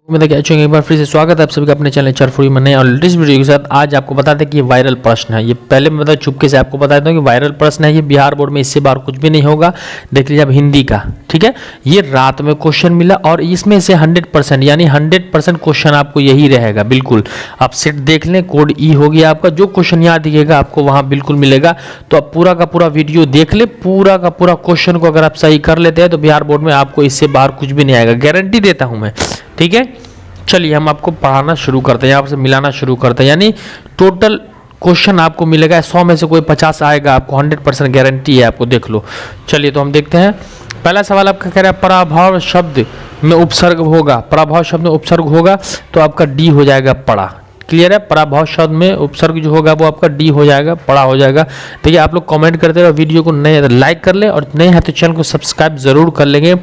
उम्मीद है कि अच्छे होंगे। एक बार फिर से स्वागत है आप सभी का अपने चैनल एचआर फॉर यू में नए और लेटेस्ट वीडियो के साथ। आज आपको बताते हैं कि ये वायरल प्रश्न है। ये पहले मैं बता चुपके से आपको बता देता हूँ कि वायरल प्रश्न है। ये बिहार बोर्ड में इससे बाहर कुछ भी नहीं होगा। देख लीजिए अब हिंदी का, ठीक है। ये रात में क्वेश्चन मिला और इसमें से 100% यानी 100% क्वेश्चन आपको यही रहेगा। बिल्कुल आप सेट देख लें, कोड ई हो गया आपका। जो क्वेश्चन यहाँ दिखेगा आपको वहाँ बिल्कुल मिलेगा। तो आप पूरा का पूरा वीडियो देख ले, पूरा का पूरा क्वेश्चन को अगर आप सही कर लेते हैं तो बिहार बोर्ड में आपको इससे बाहर कुछ भी नहीं आएगा, गारंटी देता हूँ मैं, ठीक है। चलिए हम आपको पढ़ाना शुरू करते हैं, यहाँ से मिलाना शुरू करते हैं। यानी टोटल क्वेश्चन आपको मिलेगा 100 में से कोई 50 आएगा आपको, 100% गारंटी है आपको, देख लो। चलिए तो हम देखते हैं। पहला सवाल आपका कह रहा है पराभव शब्द में उपसर्ग होगा। पराभव शब्द में उपसर्ग होगा तो आपका डी हो जाएगा पड़ा। क्लियर है। पराभव शब्द में उपसर्ग जो होगा वो आपका डी हो जाएगा, पड़ा हो जाएगा। देखिए आप लोग कमेंट करते रहो, वीडियो को नए लाइक कर ले और नए हैं तो चैनल को सब्सक्राइब जरूर कर लेंगे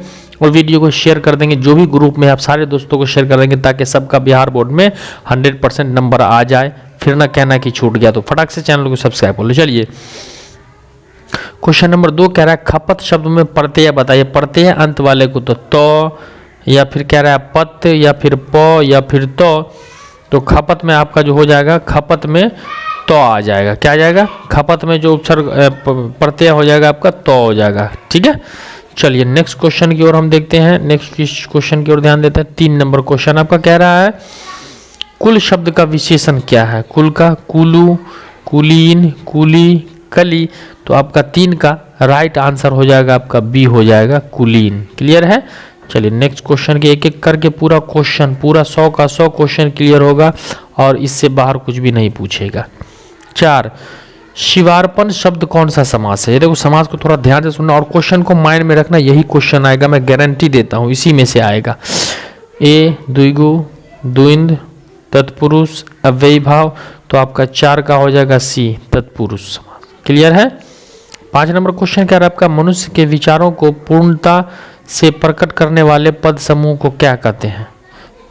और वीडियो को शेयर कर देंगे। जो भी ग्रुप में आप सारे दोस्तों को शेयर कर देंगे ताकि सबका बिहार बोर्ड में 100% नंबर आ जाए। फिर ना कहना कि छूट गया। तो फटाक से चैनल को सब्सक्राइब कर लो। चलिए क्वेश्चन नंबर 2 कह रहा है खपत शब्द में प्रत्यय बताइए। प्रत्यय अंत वाले को तो या फिर कह रहा है पत या फिर प या फिर तो खपत में आपका जो हो जाएगा, खपत में तो आ जाएगा। क्या आ जाएगा? खपत में जो उपसर्ग प्रत्यय हो जाएगा आपका तो हो जाएगा, ठीक है। चलिए नेक्स्ट क्वेश्चन की ओर हम देखते हैं। नेक्स्ट क्वेश्चन की ओर ध्यान देते हैं। 3 नंबर क्वेश्चन आपका कह रहा है कुल शब्द का विशेषण क्या है। कुल का कुलू, कुलीन, कुली, कली। तो आपका 3 का राइट आंसर हो जाएगा आपका बी हो जाएगा कुलीन। क्लियर है। चलिए नेक्स्ट क्वेश्चन के एक एक करके पूरा क्वेश्चन, पूरा 100 का 100 क्वेश्चन क्लियर होगा और इससे बाहर कुछ भी नहीं पूछेगा। 4 शिवार्पण शब्द कौन सा समास है। ये देखो समास को थोड़ा ध्यान से सुनना और क्वेश्चन को माइंड में रखना। यही क्वेश्चन आएगा, मैं गारंटी देता हूँ इसी में से आएगा। ए द्विगु, द्विंद, तत्पुरुष, अव्ययी भाव। तो आपका 4 का हो जाएगा सी तत्पुरुष समास। क्लियर है। 5 नंबर क्वेश्चन क्या है आपका मनुष्य के विचारों को पूर्णता से प्रकट करने वाले पद समूह को क्या कहते हैं।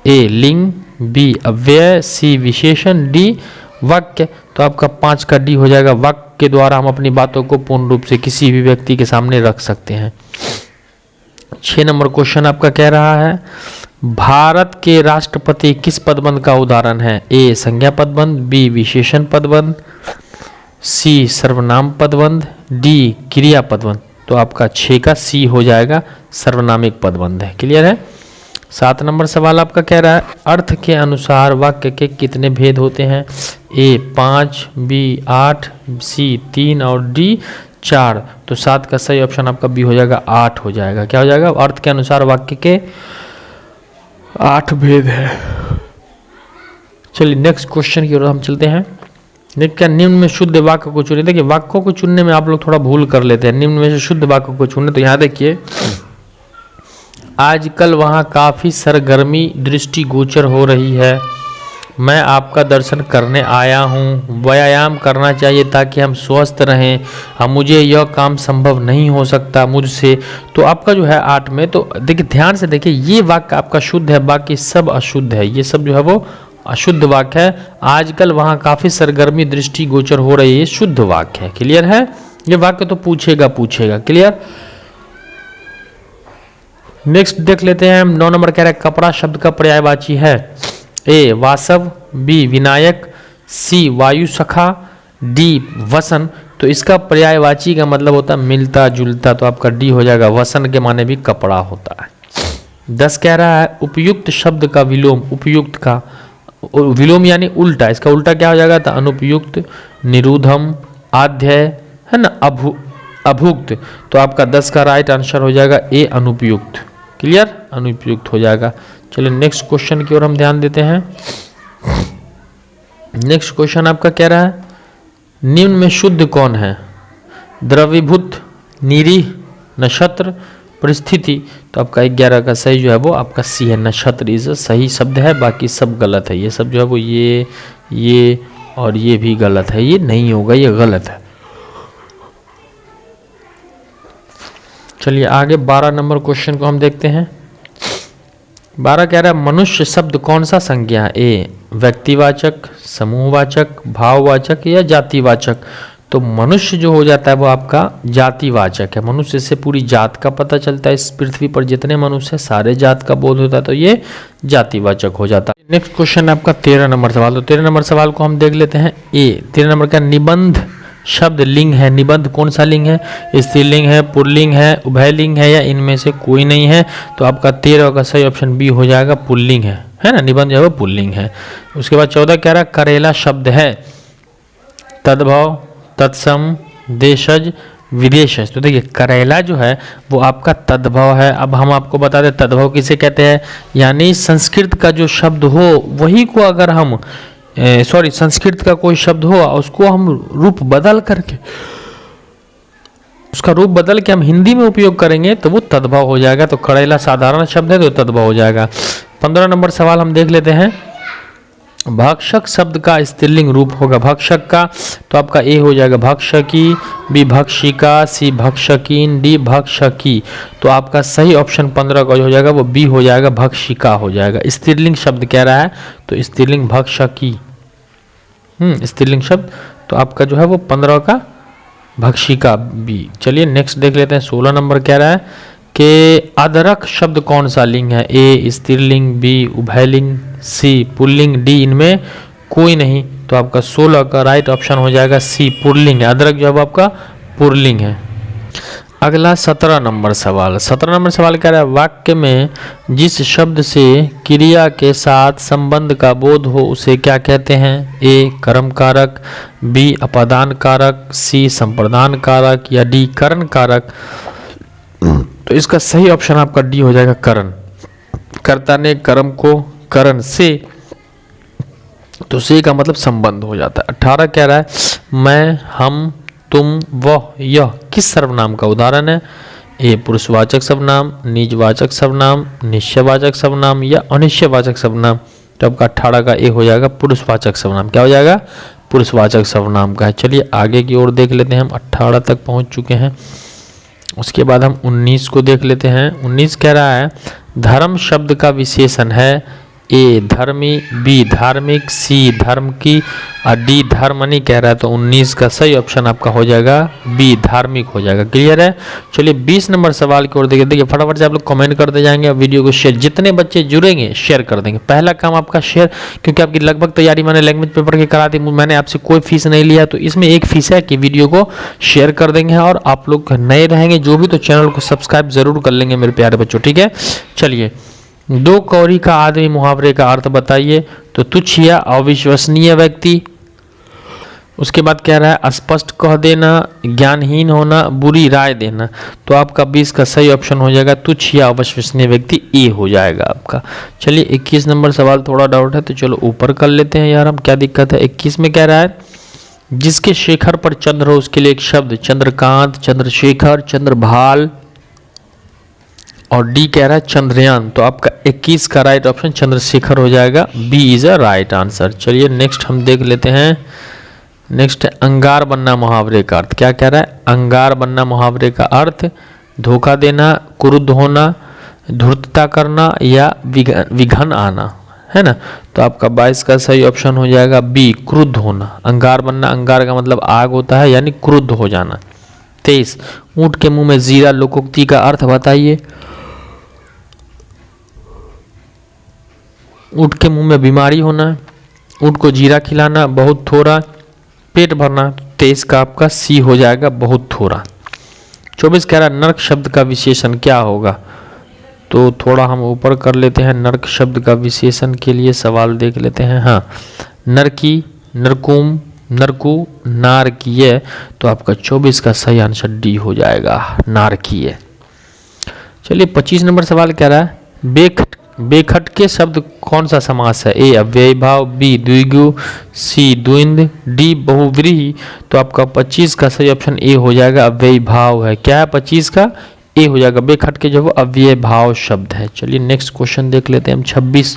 ए लिंग, बी अव्यय, सी विशेषण, डी वाक्य। तो आपका 5 का डी हो जाएगा। वाक्य के द्वारा हम अपनी बातों को पूर्ण रूप से किसी भी व्यक्ति के सामने रख सकते हैं। 6 नंबर क्वेश्चन आपका कह रहा है भारत के राष्ट्रपति किस पदबंध का उदाहरण है। ए संज्ञा पदबंध, बी विशेषण पदबंध, सी सर्वनाम पदबंध, डी क्रिया पदबंध। तो आपका 6 का सी हो जाएगा, सर्वनामिक पदबंध है। क्लियर है। 7 नंबर सवाल आपका कह रहा है अर्थ के अनुसार वाक्य के कितने भेद होते हैं। ए 5, बी 8, सी 3 और डी 4। तो 7 का सही ऑप्शन आपका बी हो जाएगा, 8 हो जाएगा। क्या हो जाएगा? अर्थ के अनुसार वाक्य के 8 भेद है। चलिए नेक्स्ट क्वेश्चन की ओर हम चलते हैं। देखिए निम्न में शुद्ध वाक्य को चुनिए। देखिए वाक्यों को चुनने में आप लोग थोड़ा भूल कर लेते हैं। निम्न में से शुद्ध वाक्य को चुनने, तो यहाँ देखिए आजकल वहाँ काफ़ी सरगर्मी दृष्टिगोचर हो रही है। मैं आपका दर्शन करने आया हूँ। व्यायाम करना चाहिए ताकि हम स्वस्थ रहें। मुझे यह काम संभव नहीं हो सकता मुझसे। तो आपका जो है 8 में, तो देखिए ध्यान से देखिए ये वाक्य आपका शुद्ध है, बाकी सब अशुद्ध है। ये सब जो है वो अशुद्ध वाक्य है। आजकल वहाँ काफ़ी सरगर्मी दृष्टिगोचर हो रही है, शुद्ध वाक्य है। क्लियर है। ये वाक्य तो पूछेगा। क्लियर। नेक्स्ट देख लेते हैं। 9 नंबर कह रहा है कपड़ा शब्द का पर्यायवाची है। ए वासव, बी विनायक, सी वायु सखा, डी वसन। तो इसका पर्यायवाची का मतलब होता है मिलता जुलता। तो आपका डी हो जाएगा। वसन के माने भी कपड़ा होता है। 10 कह रहा है उपयुक्त शब्द का विलोम। उपयुक्त का विलोम यानी उल्टा। इसका उल्टा क्या हो जाएगा? तो अनुपयुक्त, निरूधम, आध्यय है ना, अभुक्त। तो आपका 10 का राइट आंसर हो जाएगा ए अनुपयुक्त। क्लियर। अनुपयुक्त हो जाएगा। चलिए नेक्स्ट क्वेश्चन की ओर हम ध्यान देते हैं। नेक्स्ट क्वेश्चन आपका कह रहा है निम्न में शुद्ध कौन है। द्रवीभूत, निरीह, नक्षत्र, परिस्थिति। तो आपका 11 का सही जो है वो आपका सी है। नक्षत्र इज सही शब्द है, बाकी सब गलत है। ये सब जो है वो ये और ये भी गलत है। ये नहीं होगा, ये गलत है। चलिए आगे 12 नंबर क्वेश्चन को हम देखते हैं। 12 कह रहा है मनुष्य शब्द कौन सा संज्ञा है। ए व्यक्तिवाचक, समूहवाचक, भाववाचक या जातिवाचक। तो मनुष्य जो हो जाता है वो आपका जातिवाचक है। मनुष्य से पूरी जात का पता चलता है, इस पृथ्वी पर जितने मनुष्य हैं सारे जात का बोध होता है, तो ये जातिवाचक हो जाता है। नेक्स्ट क्वेश्चन है आपका 13 नंबर सवाल। तो 13 नंबर सवाल को हम देख लेते हैं। 13 नंबर का निबंध शब्द लिंग है। निबंध कौन सा लिंग है? स्त्रीलिंग है, पुल्लिंग है, उभयलिंग है या इनमें से कोई नहीं है? तो आपका 13 का सही ऑप्शन बी हो जाएगा, पुल्लिंग है ना। निबंध जो है वो पुल्लिंग है। उसके बाद 14 कह रहा करेला शब्द है तद्भव, तत्सम, देशज, विदेशज। तो देखिए करेला जो है वो आपका तद्भव है। अब हम आपको बता दें तद्भव किसे कहते हैं, यानी संस्कृत का जो शब्द हो वही को अगर हम संस्कृत का कोई शब्द हो उसको हम रूप बदल करके उसका रूप बदल के हम हिंदी में उपयोग करेंगे तो वो तद्भव हो जाएगा। तो करेला साधारण शब्द है तो तद्भव हो जाएगा। 15 नंबर सवाल हम देख लेते हैं। भक्षक शब्द का स्त्रीलिंग रूप होगा भक्षक का, तो आपका ए हो जाएगा भक्षकी, बी भक्षिका, सी भक्षकीन, डी भक्षकी। तो आपका सही ऑप्शन 15 का हो जाएगा वो बी हो जाएगा, भक्षिका हो जाएगा। स्त्रीलिंग शब्द कह रहा है तो स्त्रीलिंग भक्षकी, स्त्रीलिंग शब्द, तो आपका जो है वो 15 का भक्षिका बी। चलिए नेक्स्ट देख लेते हैं। 16 नंबर कह रहा है कि अदरक शब्द कौन सा लिंग है? ए स्त्रीलिंग, बी उभयलिंग, सी पुल्लिंग, डी इनमें कोई नहीं। तो आपका 16 का राइट ऑप्शन हो जाएगा सी पुल्लिंग है। अदरक जो है आपका पुल्लिंग है। अगला 17 नंबर सवाल। 17 नंबर सवाल कह रहा है वाक्य में जिस शब्द से क्रिया के साथ संबंध का बोध हो उसे क्या कहते हैं? ए कर्म कारक, बी अपादान कारक, सी संप्रदान कारक या डी करण कारक। तो इसका सही ऑप्शन आपका डी हो जाएगा करण। कर्ता ने कर्म को करण से, तो से का मतलब संबंध हो जाता है। 18 कह रहा है मैं, हम, तुम, वह, यह किस सर्वनाम का उदाहरण है? ए पुरुषवाचक सर्वनाम, निजवाचक सर्वनाम, निश्चयवाचक सर्वनाम या अनिश्चयवाचक सर्वनाम। तो आपका 18 का ए हो जाएगा पुरुषवाचक सर्वनाम। क्या हो जाएगा? पुरुषवाचक सर्वनाम का है। चलिए आगे की ओर देख लेते हैं। हम 18 तक पहुंच चुके हैं। उसके बाद हम 19 को देख लेते हैं। 19 कह रहा है धर्म शब्द का विशेषण है ए धर्मी, बी धार्मिक, सी धर्म की और डी धर्मनी कह रहा है। तो 19 का सही ऑप्शन आपका हो जाएगा बी धार्मिक हो जाएगा। क्लियर है? चलिए 20 नंबर सवाल की ओर देखिए। देखिए फटाफट से आप लोग कमेंट करते जाएंगे और वीडियो को शेयर, जितने बच्चे जुड़ेंगे शेयर कर देंगे। पहला काम आपका शेयर, क्योंकि आपकी लगभग तैयारी मैंने लैंग्वेज पेपर की करा दी, मैंने आपसे कोई फीस नहीं लिया, तो इसमें एक फीस है कि वीडियो को शेयर कर देंगे। और आप लोग नए रहेंगे जो भी, तो चैनल को सब्सक्राइब जरूर कर लेंगे मेरे प्यारे बच्चों। ठीक है, चलिए दो कौड़ी का आदमी मुहावरे का अर्थ बताइए। तो तुच्छ या अविश्वसनीय व्यक्ति। उसके बाद कह रहा है स्पष्ट कह देना, ज्ञानहीन होना, बुरी राय देना। तो आपका 20 का सही ऑप्शन हो जाएगा तुच्छ या अविश्वसनीय व्यक्ति, ए हो जाएगा आपका। चलिए 21 नंबर सवाल थोड़ा डाउट है तो चलो ऊपर कर लेते हैं यार, हम क्या दिक्कत है। 21 में कह रहा है जिसके शेखर पर चंद्र हो उसके लिए एक शब्द चंद्रकांत, चंद्रशेखर, चंद्रभाल और डी कह रहा है चंद्रयान। तो आपका 21 का राइट ऑप्शन चंद्रशेखर हो जाएगा, B is a right answer. चलिए नेक्स्ट हम देख लेते हैं। नेक्स्ट है अंगार बनना मुहावरे का अर्थ। क्या कह रहा है? अंगार बनना मुहावरे का अर्थ धोखा देना, क्रुद्ध होना, धूर्तता करना या विघन आना, है ना। तो आपका 22 का सही ऑप्शन हो जाएगा बी क्रुद्ध होना। अंगार बनना, अंगार का मतलब आग होता है यानी क्रुद्ध हो जाना। 23 ऊंट के मुंह में जीरा लोकोक्ति का अर्थ बताइए। ऊंट के मुंह में बीमारी होना, ऊंट को जीरा खिलाना, बहुत थोड़ा, पेट भरना। 23 का आपका सी हो जाएगा बहुत थोड़ा। 24 कह रहा है नर्क शब्द का विशेषण क्या होगा? तो थोड़ा हम ऊपर कर लेते हैं। नर्क शब्द का विशेषण के लिए सवाल देख लेते हैं। हाँ, नरकी, नरकुम, नरकू, नारकीय। तो आपका 24 का सही आंसर डी हो जाएगा, नारकीय। चलिए 25 नंबर सवाल कह रहा है बेखटके शब्द कौन सा समास है? ए अव्ययी भाव, बी द्विगु, सी द्विंद, डी बहुव्रीहि। तो आपका 25 का सही ऑप्शन ए हो जाएगा, अव्ययी भाव है। क्या है 25 का? ए हो जाएगा। बेखटके जो वो अव्यय भाव शब्द है। चलिए नेक्स्ट क्वेश्चन देख लेते हैं हम। 26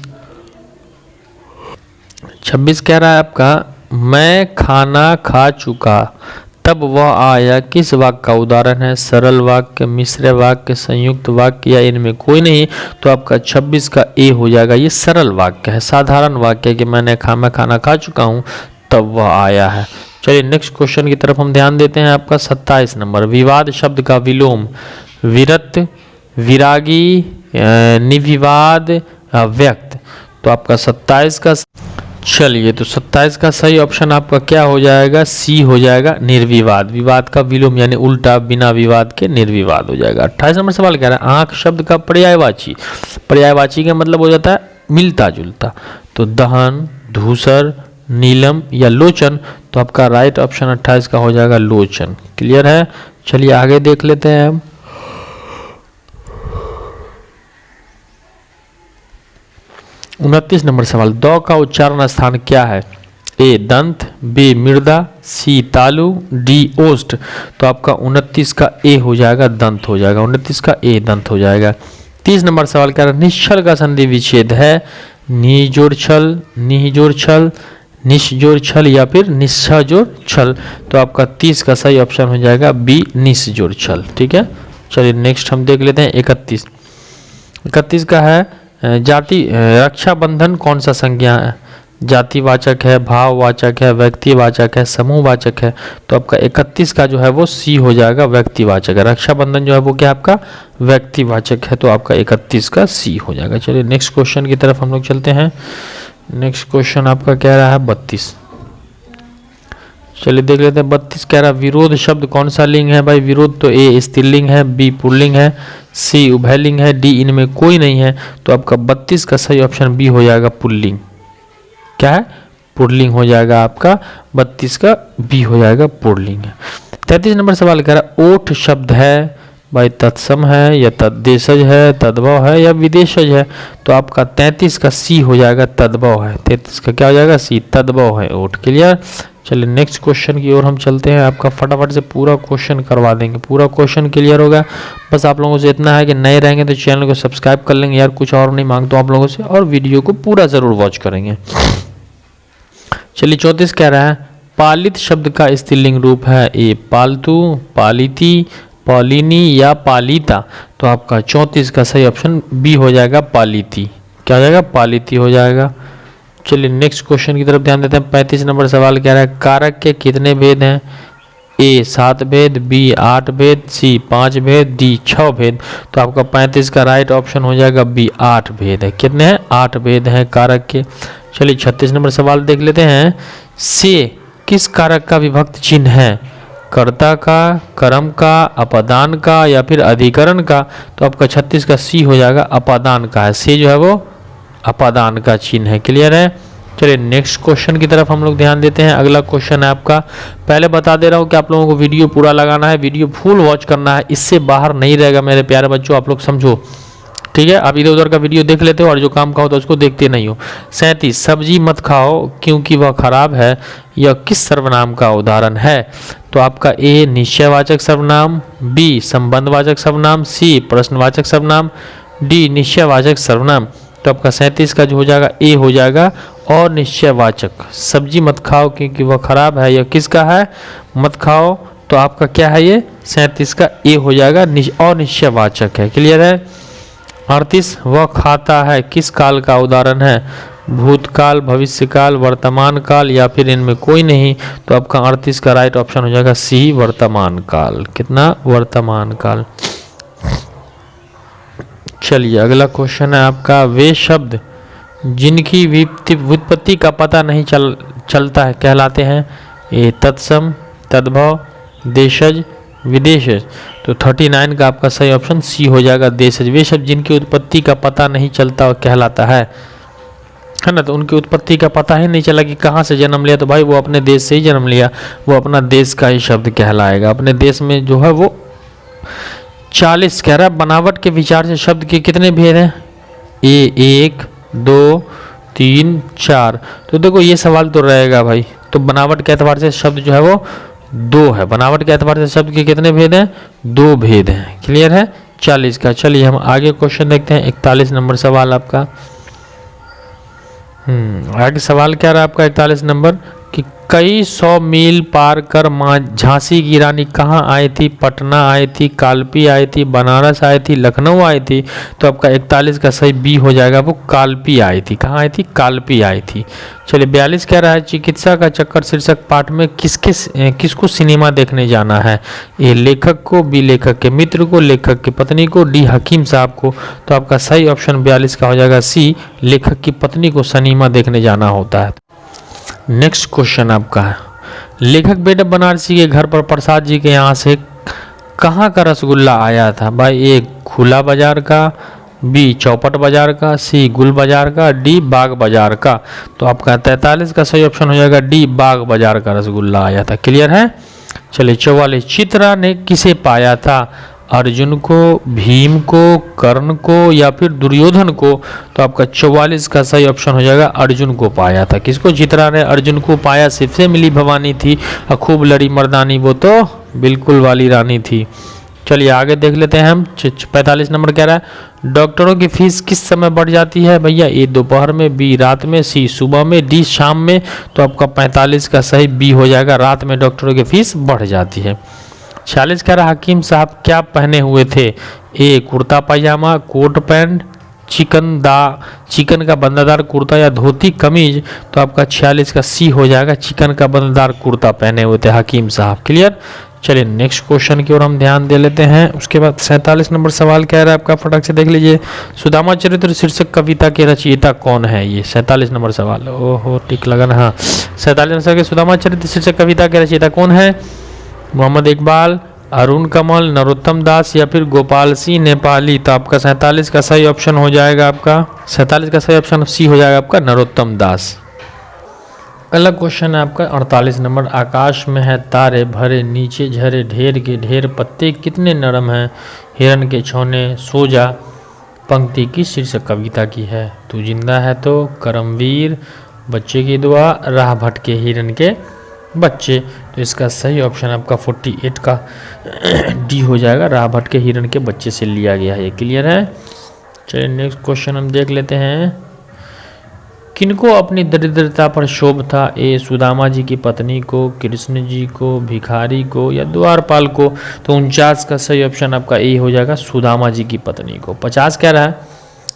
कह रहा है आपका मैं खाना खा चुका तब वह आया किस वाक्य का उदाहरण है? सरल वाक्य, मिश्र वाक्य, संयुक्त वाक्य या इनमें कोई नहीं। तो आपका 26 का ए हो जाएगा। ये सरल वाक्य है, साधारण वाक्य है कि मैं खाना खा चुका हूँ तब वह आया है। चलिए नेक्स्ट क्वेश्चन की तरफ हम ध्यान देते हैं। आपका 27 नंबर, विवाद शब्द का विलोम विरत, विरागी, निविवाद, व्यक्त। तो आपका 27 का, चलिए तो 27 का सही ऑप्शन आपका क्या हो जाएगा, सी हो जाएगा, निर्विवाद। विवाद का विलोम यानी उल्टा, बिना विवाद के निर्विवाद हो जाएगा। 28 नंबर सवाल कह रहा है आंख शब्द का पर्यायवाची। पर्यायवाची का मतलब हो जाता है मिलता जुलता। तो दहन, धूसर, नीलम या लोचन। तो आपका राइट ऑप्शन 28 का हो जाएगा लोचन। क्लियर है। चलिए आगे देख लेते हैं हम। 29 नंबर सवाल, द का उच्चारण स्थान क्या है, ए दंत, बी मृदा, सी तालु, डी ओष्ठ। तो आपका 29 का ए हो जाएगा, दंत हो जाएगा। 29 का ए दंत हो जाएगा। 30 नंबर सवाल क्या है, निश्चल का संधि विच्छेद है निजोड़ छल, निजोड़ छल, निस्जोड़ छल या फिर निस्जोड़ छल। तो आपका 30 का सही ऑप्शन हो जाएगा बी निस्जोड़ छल। ठीक है। चलिए नेक्स्ट हम देख लेते हैं 31। 31 का है जाति रक्षाबंधन कौन सा संज्ञा है, जातिवाचक है, भाववाचक है, व्यक्तिवाचक है, समूहवाचक है। तो आपका 31 का जो है वो सी हो जाएगा, व्यक्तिवाचक है। रक्षाबंधन जो है वो क्या आपका व्यक्तिवाचक है। तो आपका 31 का सी हो जाएगा। चलिए नेक्स्ट क्वेश्चन की तरफ हम लोग चलते हैं। नेक्स्ट क्वेश्चन आपका कह रहा है 32। चलिए देख लेते हैं। 32 कह रहा है विरोध शब्द कौन सा लिंग है। भाई विरोध तो ए स्त्रीलिंग है, बी पुल्लिंग है, सी उभयलिंग है, डी इनमें कोई नहीं है। तो आपका 32 का सही ऑप्शन बी हो जाएगा पुल्लिंग। क्या है, पुल्लिंग हो जाएगा। आपका 32 का बी हो जाएगा, पुल्लिंग है। 33 नंबर सवाल कह रहा है ओठ शब्द है भाई तत्सम है या तद्देशज है, तद्भव है या विदेशज है। तो आपका 33 का सी हो जाएगा, तद्भव है। 33 का क्या हो जाएगा, सी, तद्भव है ओठ। क्लियर। चलिए नेक्स्ट क्वेश्चन की ओर हम चलते हैं। आपका फटाफट से पूरा क्वेश्चन करवा देंगे, पूरा क्वेश्चन क्लियर होगा। बस आप लोगों से इतना है कि नए रहेंगे तो चैनल को सब्सक्राइब कर लेंगे यार, कुछ और नहीं मांगता आप लोगों से, और वीडियो को पूरा जरूर वॉच करेंगे। चलिए 34 कह रहा है पालित शब्द का स्त्रीलिंग रूप है ए पालतू, पालिती, पॉलिनी या पालिता। तो आपका 34 का सही ऑप्शन बी हो जाएगा, पालिती। क्या हो जाएगा, पालिती हो जाएगा। चलिए नेक्स्ट क्वेश्चन की तरफ ध्यान देते हैं। 35 नंबर सवाल कह रहा है कारक के कितने भेद हैं, ए 7 भेद, बी 8 भेद, सी 5 भेद, डी 6 भेद। तो आपका 35 का राइट ऑप्शन हो जाएगा बी 8 भेद है। कितने हैं, 8 भेद हैं कारक के। चलिए 36 नंबर सवाल देख लेते हैं। से किस कारक का विभक्त चिन्ह है, कर्ता का, कर्म का, अपादान का या फिर अधिकरण का। तो आपका 36 का सी हो जाएगा, अपादान का है। से जो है वो अपादान का चिन्ह है। क्लियर है। चलिए नेक्स्ट क्वेश्चन की तरफ हम लोग ध्यान देते हैं। अगला क्वेश्चन है आपका, पहले बता दे रहा हूँ कि आप लोगों को वीडियो पूरा लगाना है, वीडियो फुल वॉच करना है, इससे बाहर नहीं रहेगा मेरे प्यारे बच्चों, आप लोग समझो। ठीक है। आप इधर उधर का वीडियो देख लेते हो और जो काम का होता है उसको देखते नहीं हो। 37 सब्जी मत खाओ क्योंकि वह खराब है, यह किस सर्वनाम का उदाहरण है। तो आपका ए निश्चयवाचक सर्वनाम, बी संबंधवाचक सर्वनाम, सी प्रश्नवाचक सर्वनाम, डी निश्चयवाचक सर्वनाम। तो आपका 37 का जो हो जाएगा ए हो जाएगा और निश्चयवाचक। सब्जी मत खाओ क्योंकि वह खराब है, यह किसका है, मत खाओ। तो आपका क्या है, ये 37 का ए हो जाएगा और निश्चयवाचक है। क्लियर है। 38 वह खाता है किस काल का उदाहरण है, भूतकाल, भविष्यकाल, वर्तमान काल या फिर इनमें कोई नहीं। तो आपका 38 का राइट ऑप्शन हो जाएगा सी वर्तमान काल। कितना, वर्तमान काल। चलिए अगला क्वेश्चन है आपका, वे शब्द जिनकी व्युत्पत्ति का पता नहीं चलता है कहलाते हैं ए तत्सम, तद्भव, देशज, विदेशज। तो 39 का आपका सही ऑप्शन सी हो जाएगा, देशज। वे शब्द जिनकी उत्पत्ति का पता नहीं चलता कहलाता है ना। तो उनकी उत्पत्ति का पता ही नहीं चला कि कहाँ से जन्म लिया, तो भाई वो अपने देश से ही जन्म लिया, वो अपना देश का ही शब्द कहलाएगा। अपने देश में जो है वो 40 कह रहा है बनावट के विचार से शब्द के कितने भेद हैं, ए 1 2 3 4। तो देखो ये सवाल तो रहेगा भाई। तो बनावट के एतबार से शब्द जो है वो 2 है। बनावट के एतबार से शब्द के कितने भेद हैं, 2 भेद हैं। क्लियर है। 40 का। चलिए हम आगे क्वेश्चन देखते हैं। 41 नंबर सवाल आपका। आगे सवाल क्या रहा आपका 41 नंबर कि कई सौ मील पार कर माँ झांसी की रानी कहाँ आई थी? पटना आई थी, कालपी आई थी, बनारस आई थी, लखनऊ आई थी। तो आपका 41 का सही बी हो जाएगा, वो कालपी आई थी। कहाँ आई थी? कालपी आई थी। चलिए 42 कह रहा है चिकित्सा का चक्कर शीर्षक पाठ में किसको सिनेमा देखने जाना है? ए लेखक को, बी लेखक के मित्र को, लेखक की पत्नी को, डी हकीम साहब को। तो आपका सही ऑप्शन 42 का हो जाएगा सी, लेखक की पत्नी को सिनेमा देखने जाना होता है। नेक्स्ट क्वेश्चन आपका है, लेखक बेटा बनारसी के घर पर प्रसाद जी के यहाँ से कहाँ का रसगुल्ला आया था? भाई ए खुला बाजार का, बी चौपट बाजार का, सी गुल बाजार का, डी बाग बाजार का। तो आपका 43 का सही ऑप्शन हो जाएगा डी, बाग बाजार का रसगुल्ला आया था। क्लियर है? चलिए 44, चित्रा ने किसे पाया था? अर्जुन को, भीम को, कर्ण को या फिर दुर्योधन को। तो आपका 44 का सही ऑप्शन हो जाएगा अर्जुन को पाया था। किसको? चित्रा ने अर्जुन को पाया, सिर्फ मिली भवानी थी और खूब लड़ी मर्दानी, वो तो बिल्कुल वाली रानी थी। चलिए आगे देख लेते हैं हम। 45 नंबर कह रहा है डॉक्टरों की फीस किस समय बढ़ जाती है? भैया ए दोपहर में, बी रात में, सी सुबह में, डी शाम में। तो आपका 45 का सही बी हो जाएगा, रात में डॉक्टरों की फीस बढ़ जाती है। 46 कह रहा हकीम साहब क्या पहने हुए थे? ए कुर्ता पायजामा, कोट पैंट, चिकन का बंदादार कुर्ता या धोती कमीज। तो आपका 46 का सी हो जाएगा, चिकन का बंदादार कुर्ता पहने हुए थे हकीम साहब। क्लियर? चलिए नेक्स्ट क्वेश्चन की ओर हम ध्यान दे लेते हैं। उसके बाद 47 नंबर सवाल कह रहा है आपका, फटाक से देख लीजिए। सुदामा चरित्र शीर्षक कविता के रचयिता कौन है? ये 47 नंबर सवाल। ओहो टिक लगा ना। हाँ 47 नंबर सुदामा चरित्र शीर्षक कविता के रचयिता कौन है? मोहम्मद इकबाल, अरुण कमल, नरोत्तम दास या फिर गोपाल सिंह नेपाली। तो आपका 47 का सही ऑप्शन हो जाएगा, आपका 47 का सही ऑप्शन सी हो जाएगा आपका नरोत्तम दास। अगला क्वेश्चन है आपका 48 नंबर, आकाश में है तारे भरे, नीचे झरे ढेर के ढेर, पत्ते कितने नरम हैं, हिरन के छौने, सो जा। पंक्ति किस शीर्षक कविता की है? तू जिंदा है तो, करमवीर, बच्चे की दुआ, राह भटके हिरन के बच्चे। तो इसका सही ऑप्शन आपका 48 का डी हो जाएगा, राह भटके हिरन के बच्चे से लिया गया है। ये क्लियर है? चलिए नेक्स्ट क्वेश्चन हम देख लेते हैं। किनको अपनी दरिद्रता पर क्षोभ था? ए सुदामा जी की पत्नी को, कृष्ण जी को, भिखारी को या द्वारपाल को। तो 49 का सही ऑप्शन आपका ए हो जाएगा, सुदामा जी की पत्नी को। 50 कह रहा है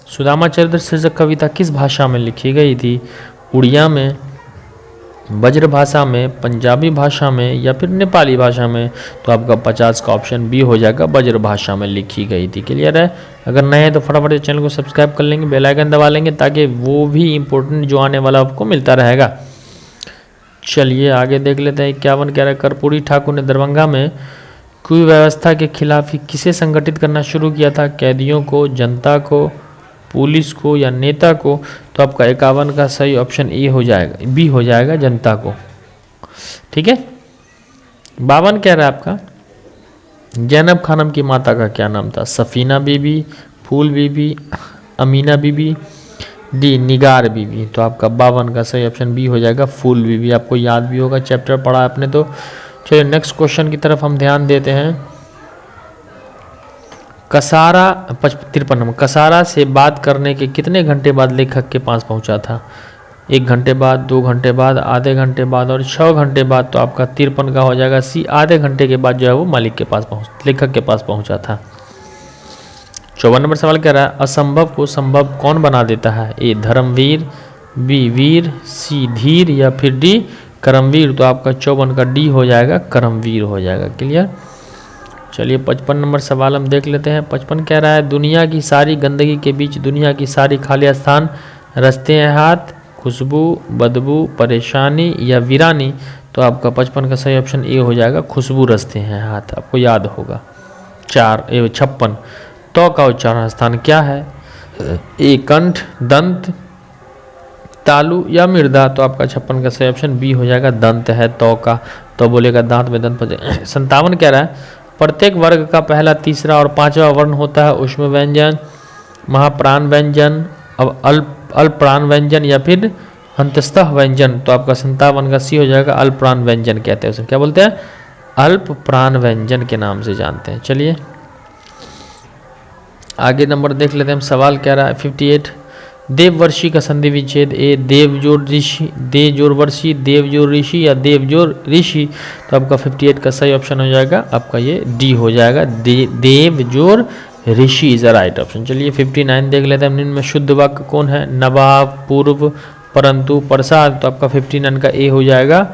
सुदामा चरित्र शीर्षक कविता किस भाषा में लिखी गई थी? उड़िया में, ब्रज भाषा में, पंजाबी भाषा में या फिर नेपाली भाषा में। तो आपका 50 का ऑप्शन बी हो जाएगा, ब्रज भाषा में लिखी गई थी। क्लियर है? अगर नए हैं तो फटाफट चैनल को सब्सक्राइब कर लेंगे, बेल आइकन दबा लेंगे ताकि वो भी इम्पोर्टेंट जो आने वाला आपको मिलता रहेगा। चलिए आगे देख लेते हैं। 51 कह रहा है कर्पूरी ठाकुर ने दरभंगा में कुव्यवस्था के खिलाफ किसे संगठित करना शुरू किया था? कैदियों को, जनता को, पुलिस को या नेता को। तो आपका 51 का सही ऑप्शन ए हो जाएगा, बी हो जाएगा, जनता को। ठीक है? 52 कह रहा है आपका जैनब खानम की माता का क्या नाम था? सफीना बीबी, फूल बीबी, अमीना बीबी, डी निगार बीबी। तो आपका 52 का सही ऑप्शन बी हो जाएगा, फूल बीबी। आपको याद भी होगा, चैप्टर पढ़ा आपने तो। चलिए नेक्स्ट क्वेश्चन की तरफ हम ध्यान देते हैं। कसारा 53 नंबर, कसारा से बात करने के कितने घंटे बाद लेखक के पास पहुंचा था? 1 घंटे बाद, 2 घंटे बाद, आधे घंटे बाद और 6 घंटे बाद। तो आपका 53 का हो जाएगा सी, आधे घंटे के बाद जो है वो मालिक के पास लेखक के पास पहुंचा था। 54 नंबर सवाल कह रहा है असंभव को संभव कौन बना देता है? ए धर्मवीर, बी वीर, सी धीर या फिर डी करमवीर। तो आपका 54 का डी हो जाएगा, करमवीर हो जाएगा। क्लियर? चलिए 55 नंबर सवाल हम देख लेते हैं। 55 कह रहा है दुनिया की सारी गंदगी के बीच दुनिया की सारी खाली स्थान रस्ते हैं हाथ, खुशबू, बदबू, परेशानी या वीरानी। तो आपका 55 का सही ऑप्शन ए हो जाएगा, खुशबू रस्ते हैं हाथ। आपको याद होगा। 56 तो का उच्चारण स्थान क्या है? ए कंठ, दंत, तालु या मृदा। तो आपका 56 का सही ऑप्शन बी हो जाएगा, दंत है तो का। तो बोलेगा दांत में दंत। 57 कह रहा है प्रत्येक वर्ग का पहला, तीसरा और 5वां वर्ण होता है। उसमें व्यंजन, महाप्राण व्यंजन, अब अल्पप्राण व्यंजन या फिर अंतस्तः व्यंजन। तो आपका 57 का सी हो जाएगा, अल्पप्राण व्यंजन कहते हैं उसे। क्या बोलते हैं? अल्पप्राण व्यंजन के नाम से जानते हैं। चलिए आगे नंबर देख लेते हैं हम। सवाल कह रहा है 58 देववर्षी का संधि विच्छेद, ए देव जोड़ ऋषि, दे जोड़ वर्षी, देव जोड़ ऋषि या देव जोड़ ऋषि। तो आपका 58 का सही ऑप्शन हो जाएगा आपका ये डी हो जाएगा, देव जोड़ ऋषि इज द राइट ऑप्शन। चलिए 59 देख लेते हैं। निम्न में शुद्ध वाक्य कौन है? नवाब, पूर्व, परंतु, प्रसाद। तो आपका 59 का ए हो जाएगा,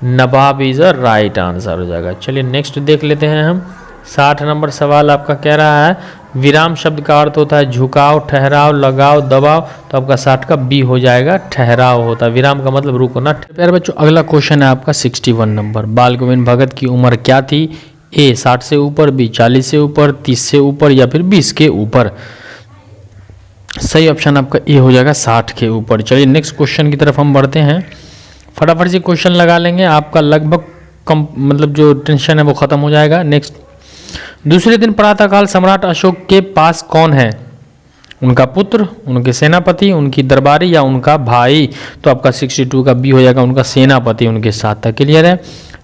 नवाब इज अ राइट आंसर हो जाएगा। चलिए नेक्स्ट देख लेते हैं हम। 60 नंबर सवाल आपका कह रहा है विराम शब्द का अर्थ होता है झुकाव, ठहराव, लगाव, दबाव। तो आपका 60 का बी हो जाएगा, ठहराव होता है। विराम का मतलब रुकना। प्यारे बच्चों अगला क्वेश्चन है आपका 61 नंबर। बाल गोविंद भगत की उम्र क्या थी? ए 60 से ऊपर, बी 40 से ऊपर, 30 से ऊपर या फिर 20 के ऊपर। सही ऑप्शन आपका ए हो जाएगा, 60 के ऊपर। चलिए नेक्स्ट क्वेश्चन की तरफ हम बढ़ते हैं। फटाफट से क्वेश्चन लगा लेंगे, आपका लगभग कम मतलब जो टेंशन है वो खत्म हो जाएगा। नेक्स्ट, दूसरे दिन प्रातःकाल सम्राट अशोक के पास कौन है? उनका पुत्र, उनके सेनापति, उनकी दरबारी या उनका भाई। तो आपका 62 का बी हो जाएगा, उनका सेनापति उनके साथ था। क्लियर है।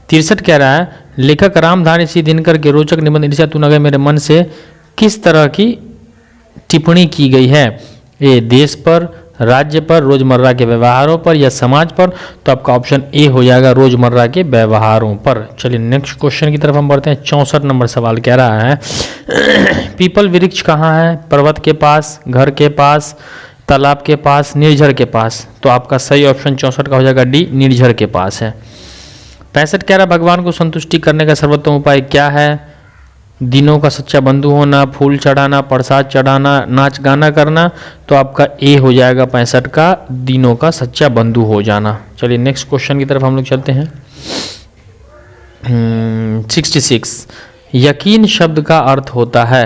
63 कह रहा है लेखक रामधारी सिंह दिनकर के रोचक निबंध ईर्ष्या तू न गए मेरे मन से किस तरह की टिप्पणी की गई है? ए देश पर, राज्य पर, रोजमर्रा के व्यवहारों पर या समाज पर। तो आपका ऑप्शन ए हो जाएगा, रोजमर्रा के व्यवहारों पर। चलिए नेक्स्ट क्वेश्चन की तरफ हम बढ़ते हैं। 64 नंबर सवाल कह रहा है पीपल वृक्ष कहाँ है? पर्वत के पास, घर के पास, तालाब के पास, निर्झर के पास। तो आपका सही ऑप्शन 64 का हो जाएगा डी, निर्झर के पास है। 65 कह रहा भगवान को संतुष्टि करने का सर्वोत्तम उपाय क्या है? दिनों का सच्चा बंधु होना, फूल चढ़ाना, प्रसाद चढ़ाना, नाच गाना करना। तो आपका ए हो जाएगा 65 का, दिनों का सच्चा बंधु हो जाना। चलिए नेक्स्ट क्वेश्चन की तरफ हम लोग चलते हैं। 66 यकीन शब्द का अर्थ होता है?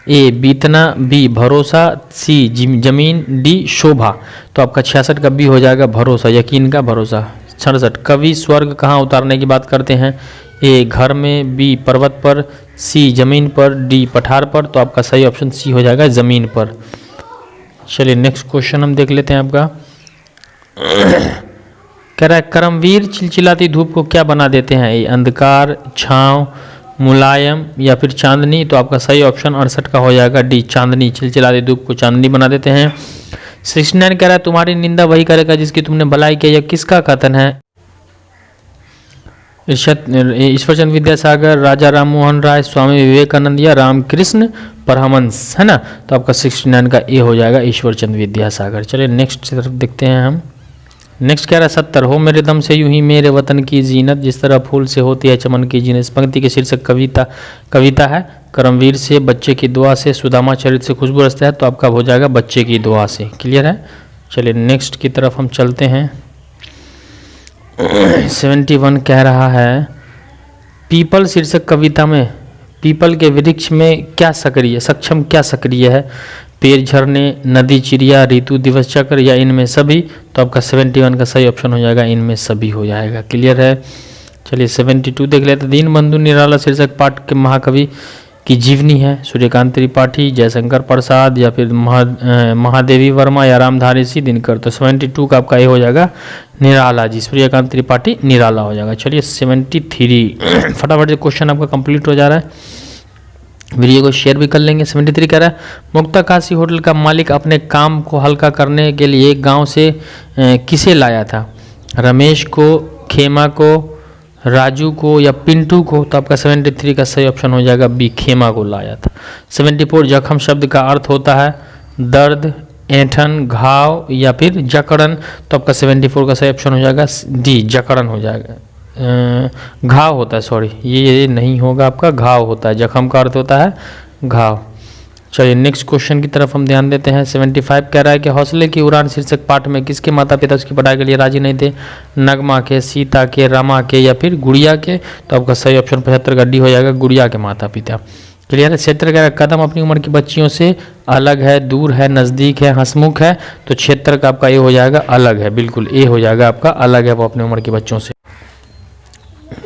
ए बीतना, बी भरोसा, सी जमीन, डी शोभा। तो आपका 66 का बी हो जाएगा, भरोसा, यकीन का भरोसा। 67 कवि स्वर्ग कहाँ उतारने की बात करते हैं? ए घर में, बी पर्वत पर, सी जमीन पर, डी पठार पर। तो आपका सही ऑप्शन सी हो जाएगा, जमीन पर। चलिए नेक्स्ट क्वेश्चन हम देख लेते हैं आपका। कह रहा है कर्मवीर चिलचिलाती धूप को क्या बना देते हैं? ए अंधकार, छांव, मुलायम या फिर चांदनी। तो आपका सही ऑप्शन 68 का हो जाएगा, डी चांदनी। चिलचिलाती धूप को चांदनी बना देते हैं। 69 कह रहा है तुम्हारी निंदा वही करेगा जिसकी तुमने भलाई की। यह किसका कथन है? ईश्वरचंद विद्यासागर, राजा राम मोहन राय, स्वामी विवेकानंद या रामकृष्ण परमहंस, है ना। तो आपका 69 का ए हो जाएगा, ईश्वरचंद विद्यासागर। चलिए नेक्स्ट तरफ देखते हैं हम। नेक्स्ट कह रहा है 70 हो मेरे दम से यूं ही मेरे वतन की जीनत जिस तरह फूल से होती है चमन की जीनत। इस पंक्ति के शीर्षक कविता है। कर्मवीर से, बच्चे की दुआ से, सुदामा चरित्र से, खुशबू रस्ता है। तो आपका हो जाएगा बच्चे की दुआ से। क्लियर है। चलिए नेक्स्ट की तरफ हम चलते हैं। 71 कह रहा है पीपल शीर्षक कविता में पीपल के वृक्ष में क्या सक्रिय, सक्षम क्या सक्रिय है? पेड़, झरने, नदी, चिड़िया, ऋतु, दिवस चक्र या इनमें सभी। तो आपका 71 का सही ऑप्शन हो जाएगा, इनमें सभी हो जाएगा। क्लियर है। चलिए 72 देख लेते हैं। दीनबंधु निराला शीर्षक पाठ के महाकवि की जीवनी है? सूर्यकांत त्रिपाठी, जयशंकर प्रसाद या फिर महादेवी वर्मा या रामधारी सिंह दिनकर। तो 72 का आपका ये हो जाएगा निराला जी, सूर्यकांत त्रिपाठी निराला हो जाएगा। चलिए 73 फटाफट से क्वेश्चन आपका कंप्लीट हो जा रहा है, वीडियो को शेयर भी कर लेंगे। 73 कह रहा है मुक्ताकाशी होटल का मालिक अपने काम को हल्का करने के लिए गांव से किसे लाया था? रमेश को, खेमा को, राजू को या पिंटू को। तो आपका 73 का सही ऑप्शन हो जाएगा बी, खेमा को लाया था। 74 जख्म शब्द का अर्थ होता है दर्द, ऐंठन, घाव या फिर जकड़न। तो आपका 74 का सही ऑप्शन हो जाएगा डी, जकड़न हो जाएगा। घाव होता है, सॉरी ये नहीं होगा आपका, घाव होता है। जख्म का अर्थ होता है घाव। चलिए नेक्स्ट क्वेश्चन की तरफ हम ध्यान देते हैं। 75 कह रहा है कि हौसले की उड़ान शीर्षक पाठ में किसके माता पिता उसकी पढ़ाई के लिए राजी नहीं थे? नगमा के, सीता के, रमा के या फिर गुड़िया के। तो आपका सही ऑप्शन 75 का डी हो जाएगा, गुड़िया के माता पिता। क्लियर है। क्षेत्र कह रहा है कदम अपनी उम्र की बच्चियों से अलग है, दूर है, नज़दीक है, हंसमुख है। तो क्षेत्र का आपका ए हो जाएगा अलग है, बिल्कुल ए हो जाएगा आपका अलग है, वो अपनी उम्र के बच्चों से।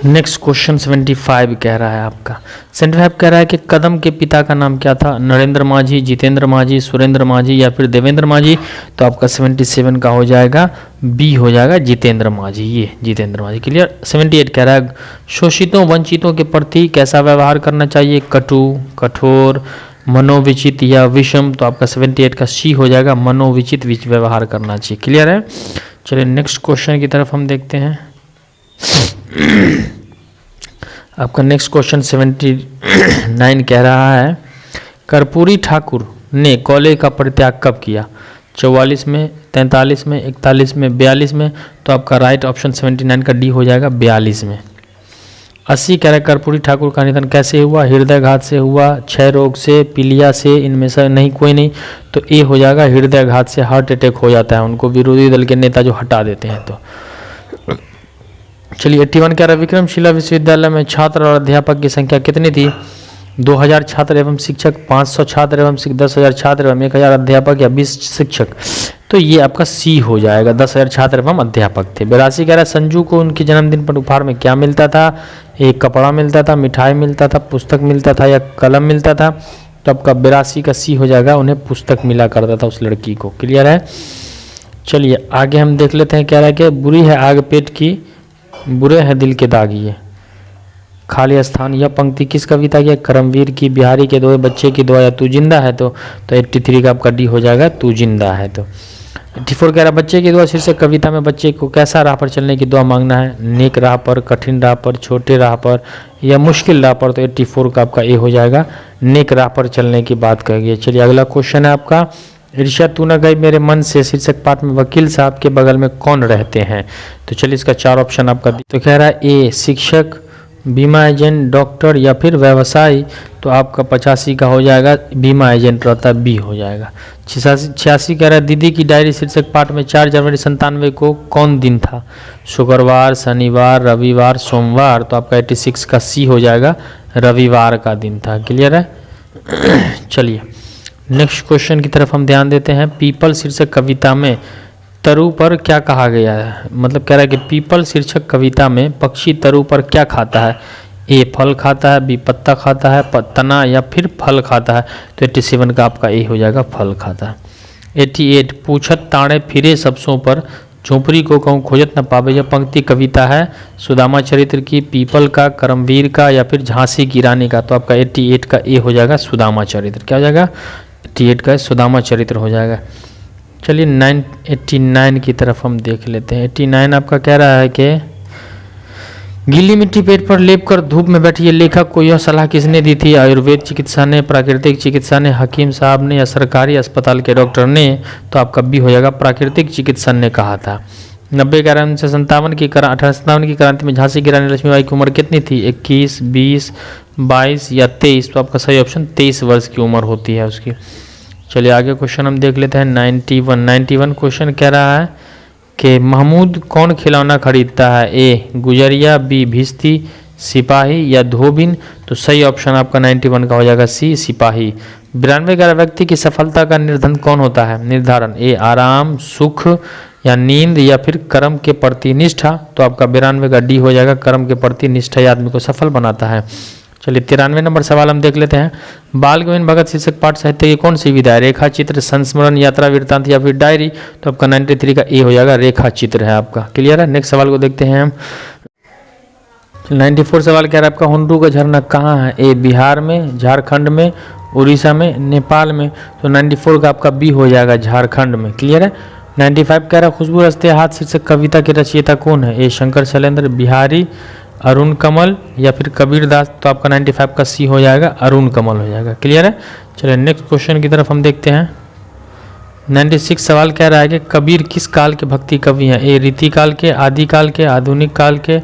नेक्स्ट क्वेश्चन 75 कह रहा है आपका 75 कह रहा है कि कदम के पिता का नाम क्या था? नरेंद्र माझी, जितेंद्र माझी, सुरेंद्र माझी या फिर देवेंद्र माझी। तो आपका 77 का हो जाएगा बी हो जाएगा, जितेंद्र माझी, ये जितेंद्र माझी। क्लियर। 78 कह रहा है शोषितों वंचितों के प्रति कैसा व्यवहार करना चाहिए? कटु, कठोर, मनोविचित या विषम, तो आपका 78 का सी हो जाएगा, मनोविचित व्यवहार करना चाहिए। क्लियर है। चलिए नेक्स्ट क्वेश्चन की तरफ हम देखते हैं। आपका नेक्स्ट क्वेश्चन 79 कह रहा है, कर्पूरी ठाकुर ने कॉलेज का परित्याग कब किया? 44 में, 43 में, 41 में, 42 में, तो आपका राइट ऑप्शन 79 का डी हो जाएगा, 42 में। 80 कह रहा है, कर्पूरी ठाकुर का निधन कैसे हुआ? हृदयघात से हुआ, क्षय रोग से, पीलिया से, इनमें से नहीं कोई नहीं, तो ए हो जाएगा, हृदयघात से, हार्ट अटैक हो जाता है उनको, विरोधी दल के नेता जो हटा देते हैं। तो चलिए 81 कह रहा है, विक्रमशिला विश्वविद्यालय में छात्र और अध्यापक की संख्या कितनी थी? 2000 छात्र एवं शिक्षक, 500 छात्र एवं 10,000 छात्र एवं 1000 अध्यापक या 20 शिक्षक, तो ये आपका सी हो जाएगा, 10,000 छात्र एवं अध्यापक थे। 82 कह रहा है, संजू को उनके जन्मदिन पर उपहार में क्या मिलता था? एक कपड़ा मिलता था, मिठाई मिलता था, पुस्तक मिलता था या कलम मिलता था, तो आपका 82 का सी हो जाएगा, उन्हें पुस्तक मिला करता था उस लड़की को। क्लियर है। चलिए आगे हम देख लेते हैं। कह रहा है कि बुरी है आग पेट की, बुरे हैं दिल के दाग, ये खाली स्थान। यह पंक्ति किस कविता की? करमवीर की, बिहारी के दो बच्चे की दुआ या तू जिंदा है, तो 83 का आपका डी हो जाएगा, तू जिंदा है। तो 84 कह रहा है, बच्चे की दुआ शीर्षक कविता में बच्चे को कैसा राह पर चलने की दुआ मांगना है? नेक राह पर, कठिन राह पर, छोटे राह पर या मुश्किल राह पर, तो 84 का आपका ए हो जाएगा, नेक राह पर चलने की बात कहेगी। चलिए अगला क्वेश्चन है आपका, ऋषा तू न गई मेरे मन से शीर्षक पाठ में वकील साहब के बगल में कौन रहते हैं? तो चलिए इसका 4 ऑप्शन आपका, तो कह रहा है ए शिक्षक, बीमा एजेंट, डॉक्टर या फिर व्यवसायी, तो आपका 85 का हो जाएगा, बीमा एजेंट रहता है, बी हो जाएगा। 86 कह रहा है, दीदी की डायरी शीर्षक पाठ में 4 जनवरी 97 को कौन दिन था? शुक्रवार, शनिवार, रविवार, सोमवार, तो आपका 86 का सी हो जाएगा, रविवार का दिन था। क्लियर है। चलिए नेक्स्ट क्वेश्चन की तरफ हम ध्यान देते हैं। पीपल शीर्षक कविता में तरु पर क्या कहा गया है? मतलब कह रहा है कि पीपल शीर्षक कविता में पक्षी तरु पर क्या खाता है? ए फल खाता है, बी पत्ता खाता है, तना या फिर फल खाता है, तो 87 का आपका ए हो जाएगा, फल खाता है। 88 पूछत ताड़े फिरे सबसों पर, झोपड़ी को कहूँ खोजत न पावे, यह पंक्ति कविता है सुदामा चरित्र की, पीपल का, करमवीर का या फिर झांसी की रानी का, तो आपका 88 का ए हो जाएगा, सुदामा चरित्र। क्या हो जाएगा? 88 का सुदामा चरित्र हो जाएगा। चलिए 89 की तरफ हम देख लेते हैं। 89 आपका कह रहा है कि गीली मिट्टी पेट पर लेप कर धूप में बैठिए, लेखक को यह सलाह किसने दी थी? आयुर्वेद चिकित्सा ने, प्राकृतिक चिकित्सा ने, हकीम साहब ने या सरकारी अस्पताल के डॉक्टर ने, तो आपका बी हो जाएगा, प्राकृतिक चिकित्सा ने कहा था। 90 के 1857 की क्रांति में झांसी की रानी लक्ष्मीबाई की उम्र कितनी थी? 21, 20, 22 या 23, तो आपका सही ऑप्शन 23 वर्ष की उम्र होती है उसकी। चलिए आगे क्वेश्चन हम देख लेते हैं। 91 क्वेश्चन कह रहा है कि महमूद कौन खिलौना खरीदता है? ए गुजरिया, बी भिश्ती, सिपाही या धोबिन, तो सही ऑप्शन आपका 91 का हो जाएगा, सी सिपाही। 92 का व्यक्ति की सफलता का निर्धारण कौन होता है? निर्धारण ए आराम, सुख या नींद या फिर कर्म के प्रति निष्ठा, तो आपका 92 का डी हो जाएगा, कर्म के प्रति निष्ठा ही आदमी को सफल बनाता है। चलिए 93 नंबर सवाल हम देख लेते हैं। बाल गोविंद भगत शीर्षक पाठ साहित्य की कौन सी विधा है? रेखा चित्र, संस्मरण, यात्रा वृत्तांत या फिर डायरी, तो आपका 93 का ए हो जाएगा, रेखा चित्र है आपका। क्लियर है। नेक्स्ट सवाल को देखते हैं हम। 94 सवाल कह रहा है आपका हुंडरू का झरना कहाँ है? ए बिहार में, झारखंड में, उड़ीसा में, नेपाल में, तो 94 का आपका बी हो जाएगा, झारखंड में। क्लियर है। 95 कह रहा है खुशबू रस्ते हाथ शीर्षक कविता के रचयिता कौन है? ए शंकर शैलेंद्र, बिहारी, अरुण कमल या फिर कबीर दास, तो आपका 95 का सी हो जाएगा, अरुण कमल हो जाएगा। क्लियर है। चलिए नेक्स्ट क्वेश्चन की तरफ हम देखते हैं। 96 सवाल कह रहा है कि कबीर किस काल के भक्ति कवि हैं? ए रीति काल के, आदि काल के, आधुनिक काल के,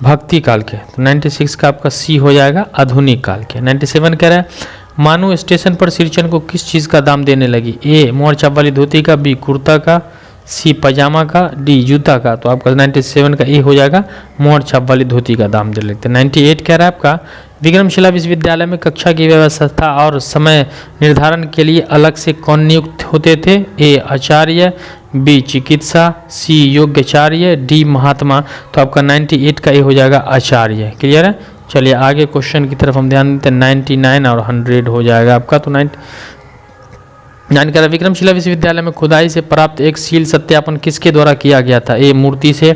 भक्ति काल के, तो 96 का आपका सी हो जाएगा, आधुनिक काल के। 97 कह रहा है मानू स्टेशन पर सिरचन को किस चीज़ का दाम देने लगी? ए मोहर छाप वाली धोती का, बी कुर्ता का, सी पजामा का, डी जूता का, तो आपका 97 का ए हो जाएगा, मोहर छाप वाली धोती का दाम दे लेते हैं। 98 कह रहा है आपका विक्रमशिला विश्वविद्यालय में कक्षा की व्यवस्था और समय निर्धारण के लिए अलग से कौन नियुक्त होते थे? ए आचार्य, बी चिकित्सा, सी योग्याचार्य, डी महात्मा, तो आपका 98 का ए हो जाएगा, आचार्य। क्लियर है। चलिए आगे क्वेश्चन की तरफ हम ध्यान देते हैं। 99 और 100 हो जाएगा आपका, तो 9 कह रहा विक्रमशिला विश्वविद्यालय में खुदाई से प्राप्त एक सील सत्यापन किसके द्वारा किया गया था? ए मूर्ति से,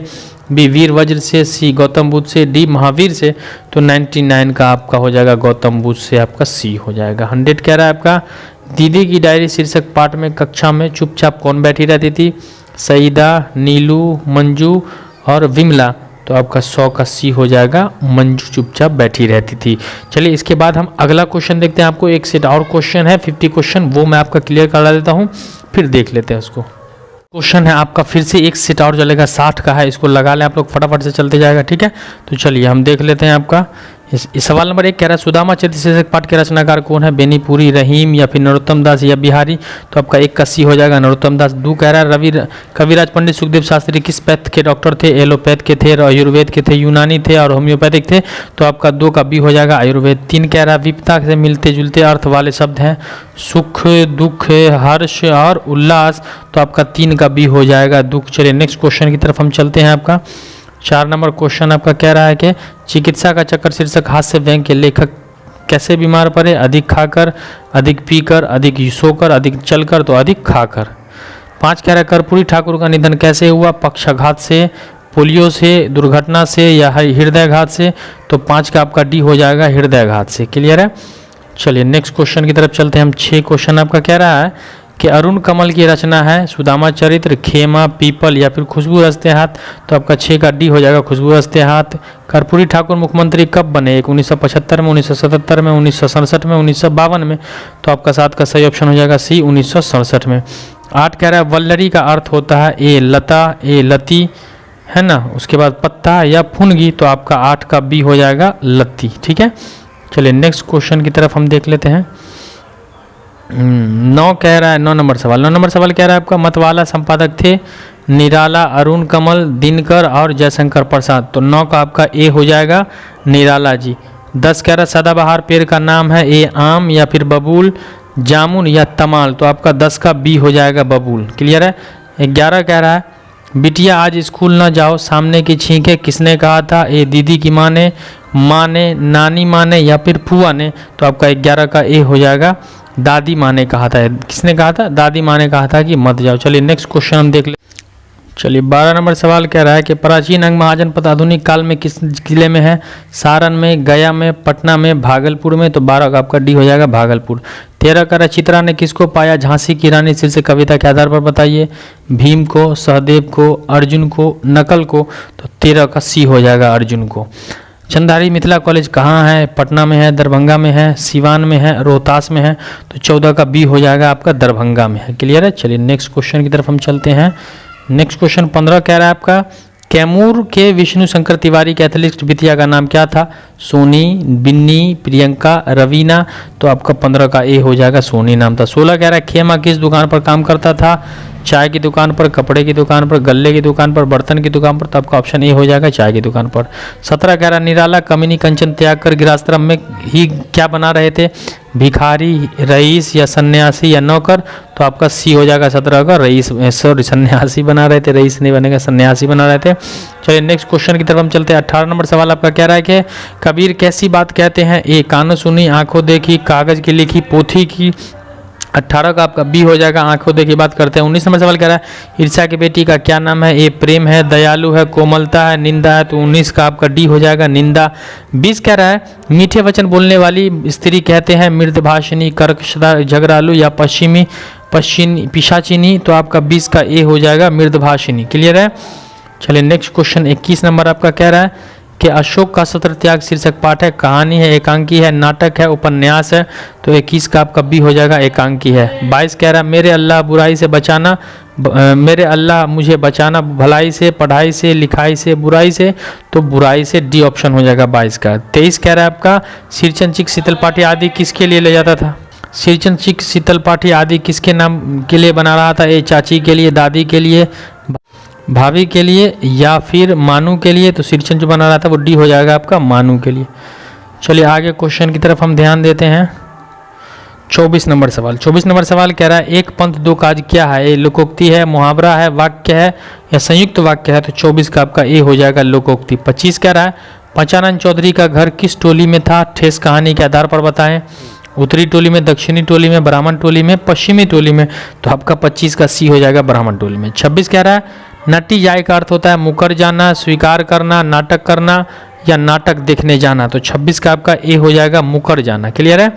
बी वीर वज्र से, सी गौतम बुद्ध से, डी महावीर से। तो 99 का आपका हो जाएगा गौतम बुद्ध से, आपका सी हो जाएगा। 100 कह रहा है आपका दीदी की डायरी शीर्षक पाठ में कक्षा में चुपचाप कौन बैठी रहती थी? सईदा, नीलू, मंजू और विमला। तो आपका 100 का सी हो जाएगा, मंजू चुपचाप बैठी रहती थी। चलिए इसके बाद हम अगला क्वेश्चन देखते हैं। आपको एक सेट और क्वेश्चन है 50 क्वेश्चन, वो मैं आपका क्लियर करा देता हूँ, फिर देख लेते हैं उसको। क्वेश्चन है आपका फिर से एक सेट और चलेगा, 60 का है, इसको लगा लें आप लोग, फटाफट से चलते जाएगा, ठीक है। तो चलिए हम देख लेते हैं आपका इस सवाल नंबर 1 कह रहा है सुदामा चरित्र शीर्षक पाठ के रचनाकार कौन है? बेनीपुरी, रहीम या फिर नरोत्तम दास या बिहारी। तो आपका 1 का सी हो जाएगा नरोत्तम दास। 2 कह रहा है कविराज पंडित सुखदेव शास्त्री किस पैथ के डॉक्टर थे? एलोपैथ के थे, आयुर्वेद के थे, यूनानी थे और होम्योपैथिक थे। तो आपका 2 का बी हो जाएगा आयुर्वेद। 3 कह रहा है विपदा से मिलते जुलते अर्थ वाले शब्द हैं सुख, दुख, हर्ष और उल्लास। तो आपका 3 का बी हो जाएगा दुख। चलिए नेक्स्ट क्वेश्चन की तरफ हम चलते हैं। आपका 4 नंबर क्वेश्चन आपका कह रहा है कि चिकित्सा का चक्कर शीर्षक हास्य व्यंग्य के लेखक कैसे बीमार पड़े? अधिक खाकर, अधिक पीकर, अधिक सोकर, अधिक चलकर। तो अधिक खाकर। 5 कह रहा है कर्पूरी ठाकुर का निधन कैसे हुआ? पक्षाघात से, पोलियो से, दुर्घटना से या हृदयघात से। तो 5 का आपका डी हो जाएगा हृदयघात से। क्लियर है। चलिए नेक्स्ट क्वेश्चन की तरफ चलते हैं हम। 6 क्वेश्चन आपका कह रहा है कि अरुण कमल की रचना है सुदामा चरित्र, खेमा, पीपल या फिर खुशबू रस्ते हाथ। तो आपका 6 का डी हो जाएगा खुशबू रस्ते हाथ। कर्पूरी ठाकुर मुख्यमंत्री कब बने? 1975 में, 1977 में, 1967 में, 1952 में। तो आपका 7 का सही ऑप्शन हो जाएगा सी 1967 में। 8 कह रहा है वल्लरी का अर्थ होता है ए लता, ए लती, है ना, उसके बाद पत्ता या फुनगी। तो आपका 8 का बी हो जाएगा लत्ती। ठीक है। चलिए नेक्स्ट क्वेश्चन की तरफ हम देख लेते हैं। 9 कह रहा है 9 नंबर सवाल। 9 नंबर सवाल कह रहा है आपका मतवाला संपादक थे निराला, अरुण कमल, दिनकर और जयशंकर प्रसाद। तो 9 का आपका ए हो जाएगा निराला जी। 10 कह रहा है सदाबहार पेड़ का नाम है ए आम या फिर बबूल, जामुन या तमाल। तो आपका 10 का बी हो जाएगा बबूल। क्लियर है। 11 कह रहा है बिटिया आज स्कूल न जाओ, सामने की छींके किसने कहा था? ए दीदी की माँ ने, नानी माँ ने या फिर फुआ ने। तो आपका 11 का ए हो जाएगा दादी माँ ने कहा था। किसने कहा था? दादी माँ ने कहा था कि मत जाओ। चलिए नेक्स्ट क्वेश्चन हम देख ले। चलिए 12 नंबर सवाल कह रहा है कि प्राचीन अंग महाजनपद आधुनिक काल में किस जिले में है? सारण में, गया में, पटना में, भागलपुर में। तो 12 का आपका डी हो जाएगा भागलपुर। 13 कह रहा है चित्रा ने किसको पाया झांसी की रानी शीर्षक कविता के आधार पर बताइए? भीम को, सहदेव को, अर्जुन को, नकल को। तो 13 का सी हो जाएगा अर्जुन को। चंदारी मिथिला कॉलेज कहाँ है? पटना में है, दरभंगा में है, सिवान में है, रोहतास में है। तो 14 का बी हो जाएगा आपका दरभंगा में है। क्लियर है। चलिए नेक्स्ट क्वेश्चन की तरफ हम चलते हैं। नेक्स्ट क्वेश्चन 15 कह रहा है आपका कैमूर के विष्णु शंकर तिवारी के एथलीट बिटिया का नाम क्या था? सोनी, बिन्नी, प्रियंका, रवीना। तो आपका 15 का ए हो जाएगा सोनी नाम था। 16 कह रहा है खेमा किस दुकान पर काम करता था? चाय की दुकान पर, कपड़े की दुकान पर, गल्ले की दुकान पर, बर्तन की दुकान पर। तो आपका ऑप्शन ए हो जाएगा चाय की दुकान पर। 17 कह रहा निराला कमिनी कंचन त्याग कर गृहस्थाश्रम में ही क्या बना रहे थे? भिखारी, रईस या सन्यासी या नौकर। तो आपका सी हो जाएगा 17 का रईस, सॉरी सन्यासी बना रहे थे, रईस नहीं बनेगा, सन्यासी बना रहे थे। चलिए नेक्स्ट क्वेश्चन की तरफ हम चलते हैं। 18 नंबर सवाल आपका कह रहा है कि कबीर कैसी बात कहते हैं? ए कानों सुनी, आंखों देखी, कागज की लिखी, पोथी की। 18 का आपका बी हो जाएगा आंखों देखी बात करते हैं। 19 नंबर सवाल कह रहा है ईर्ष्या की बेटी का क्या नाम है? ए प्रेम है, दयालु है, कोमलता है, निंदा है। तो 19 का आपका डी हो जाएगा निंदा। 20 कह रहा है मीठे वचन बोलने वाली स्त्री कहते हैं मृदभाषिनी, कर्कशदा, झगड़ालू या पिशाचिनी। तो आपका 20 का ए हो जाएगा मृदभाषिनी। क्लियर है। चलिए नेक्स्ट क्वेश्चन 21 नंबर आपका कह रहा है कि अशोक का सत्र त्याग शीर्षक पाठ है, कहानी है, एकांकी है, नाटक है, उपन्यास है। तो 21 का आपका बी हो जाएगा एकांकी है। 22 कह रहा है मेरे अल्लाह बुराई से बचाना, मेरे अल्लाह मुझे बचाना भलाई से, पढ़ाई से, लिखाई से, बुराई से। तो बुराई से डी ऑप्शन हो जाएगा 22 का। 23 कह रहा है आपका शीर्चन चिक शीतल पाठी आदि किसके लिए ले जाता था? शीर्चन चिक शीतल पाठी आदि किसके नाम के लिए बना रहा था? ए चाची के लिए, दादी के लिए, भाभी के लिए या फिर मानू के लिए। तो शीर्षन जो बना रहा था वो डी हो जाएगा आपका मानू के लिए। चलिए आगे क्वेश्चन की तरफ हम ध्यान देते हैं। 24 नंबर सवाल। 24 नंबर सवाल कह रहा है एक पंथ दो काज क्या है? ये लोकोक्ति है, मुहावरा है, वाक्य है या संयुक्त वाक्य है? तो 24 का आपका ए हो जाएगा लोकोक्ति। 25 कह रहा है पंचानंद चौधरी का घर किस टोली में था? ठेस कहानी के आधार पर बताएं। उत्तरी टोली में, दक्षिणी टोली में, ब्राह्मण टोली में, पश्चिमी टोली में। तो आपका 25 का सी हो जाएगा ब्राह्मण टोली में। 26 कह रहा है नटी जाए का अर्थ होता है मुकर जाना, स्वीकार करना, नाटक करना या नाटक देखने जाना। तो 26 का आपका ए हो जाएगा मुकर जाना। क्लियर है।